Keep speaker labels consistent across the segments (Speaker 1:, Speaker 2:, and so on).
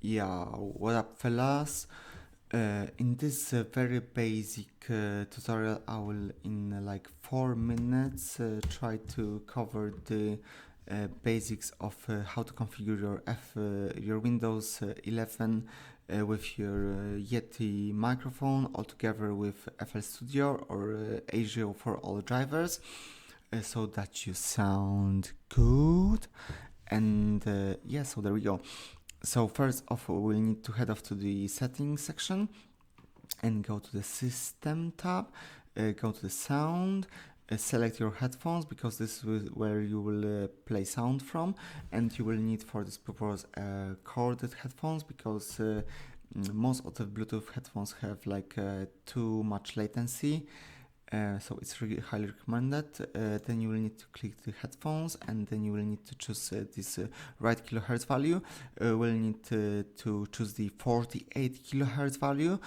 Speaker 1: Yeah, what up, fellas? In this very basic tutorial, I will, in like 4 minutes, try to cover the basics of how to configure your Windows 11 with your Yeti microphone, all together with FL Studio or ASIO for all drivers, so that you sound good. And yeah, so there we go. So first off, we'll need to head off to the settings section and go to the system tab, go to the sound, select your headphones because this is where you will play sound from, and you will need for this purpose corded headphones because most of the Bluetooth headphones have like too much latency. So it's really highly recommended. Then you will need to click the headphones, and then you will need to choose this right kilohertz value. We'll need to choose the 48 kilohertz value.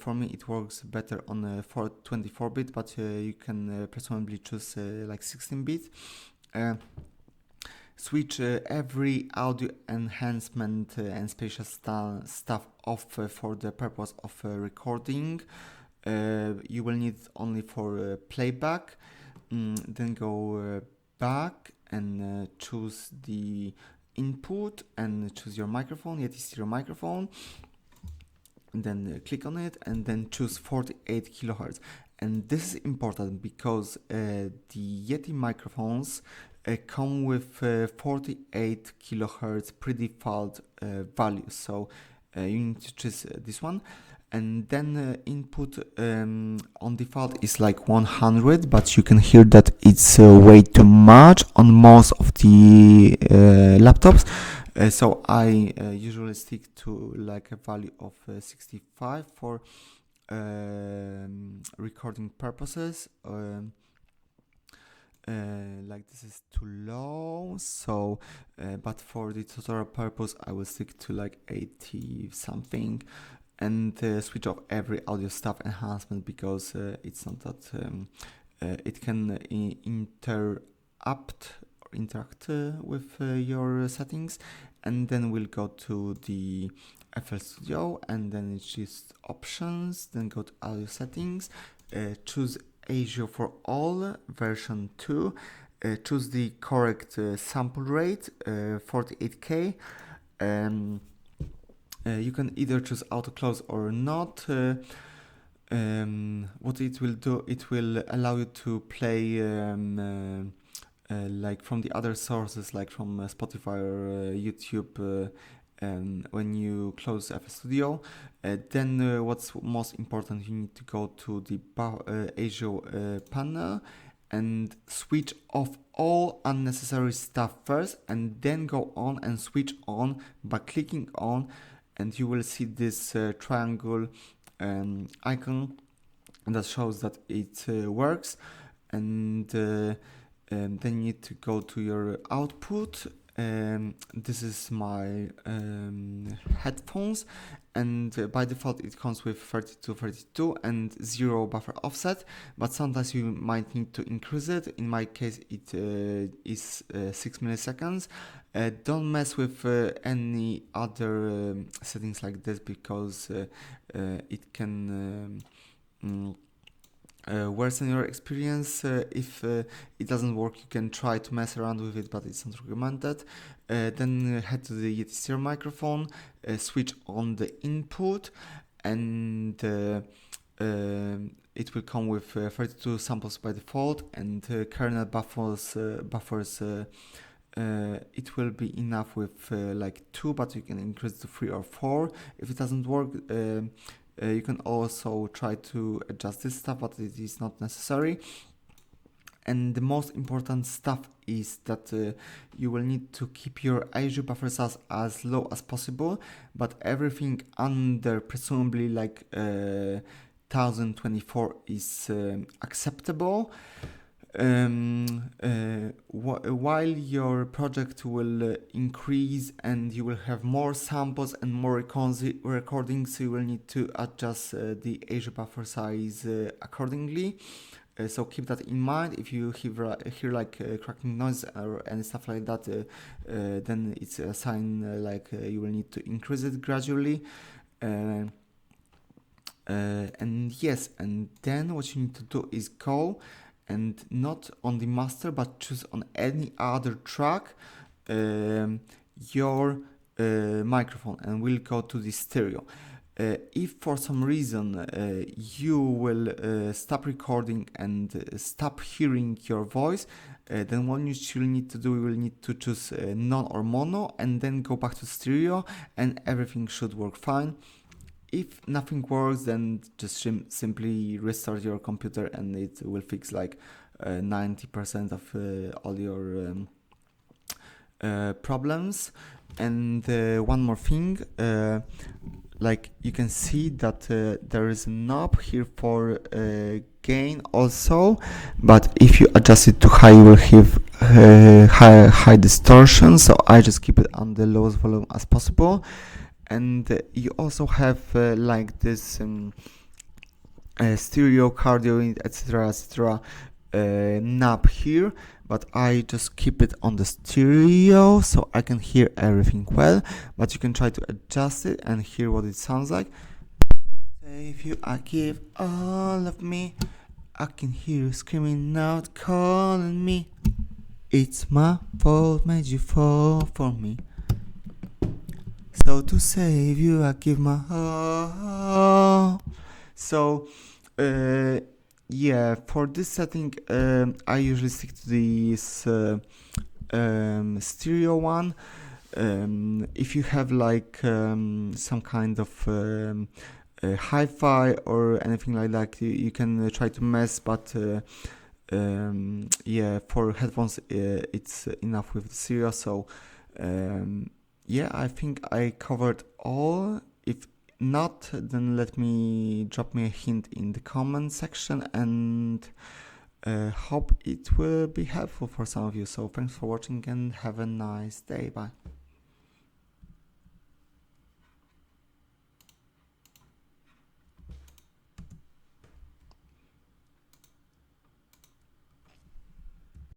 Speaker 1: For me, it works better on 24-bit, but you can presumably choose like 16-bit. Switch every audio enhancement and spatial stuff off for the purpose of recording. You will need only for playback. Then go back and choose the input and choose your microphone, Yeti stereo microphone. And then click on it and then choose 48 kilohertz. And this is important because the Yeti microphones come with 48 kilohertz pre-default values. So you need to choose this one. And then input on default is like 100, but you can hear that it's way too much on most of the laptops. So I usually stick to like a value of 65 for recording purposes. Like this is too low, so but for the tutorial purpose I will stick to like 80 something, and switch off every audio stuff enhancement because it's not that it can interact with your settings. And then we'll go to the FL Studio, and then it's just options, then go to audio settings, choose ASIO4ALL version 2, choose the correct sample rate, 48K. You can either choose auto close or not. What it will do, it will allow you to play like from the other sources, like from Spotify or YouTube, when you close FL Studio. Then what's most important, you need to go to the ASIO panel and switch off all unnecessary stuff first, and then go on and switch on by clicking on, and you will see this triangle icon that shows that it works. And then you need to go to your output. This is my headphones, and by default it comes with 32 and 0 buffer offset, but sometimes you might need to increase it. In my case it is 6 milliseconds. Don't mess with any other settings like this because it can worsen your experience. If it doesn't work, you can try to mess around with it, but it's not recommended. Then head to the Yeti stereo microphone, switch on the input, and it will come with 32 samples by default, and kernel buffers. It will be enough with like 2, but you can increase to 3 or 4. If it doesn't work, you can also try to adjust this stuff, but it is not necessary. And the most important stuff is that you will need to keep your ASIO buffer size as low as possible, but everything under presumably like 1024 is acceptable. While your project will increase and you will have more samples and more recordings, you will need to adjust the ASIO buffer size accordingly. So keep that in mind. If you hear like cracking noise or any stuff like that, then it's a sign like you will need to increase it gradually. And yes, and then what you need to do is go and not on the master, but choose on any other track your microphone, and we'll go to the stereo. If for some reason you will stop recording and stop hearing your voice, then what you should need to do, you will need to choose non or mono, and then go back to stereo, and everything should work fine. If nothing works, then just simply restart your computer, and it will fix like 90% of all your problems. And one more thing, like you can see that there is a knob here for gain also, but if you adjust it to high, you will have high distortion, so I just keep it on the lowest volume as possible. And you also have like this stereo, cardio, etc knob here, but I just keep it on the stereo so I can hear everything well, but you can try to adjust it and hear what it sounds like. If you I give all of me, I can hear you screaming out, calling me. It's my fault, made you fall for me. So to save you, I give my all. So, yeah, for this setting, I usually stick to this stereo one. If you have like some kind of hi-fi or anything like that, you can try to mess, but yeah, for headphones, it's enough with the stereo. So, yeah, I think I covered all. If not, then let me drop me a hint in the comment section, and hope it will be helpful for some of you. So thanks for watching and have a nice day. Bye.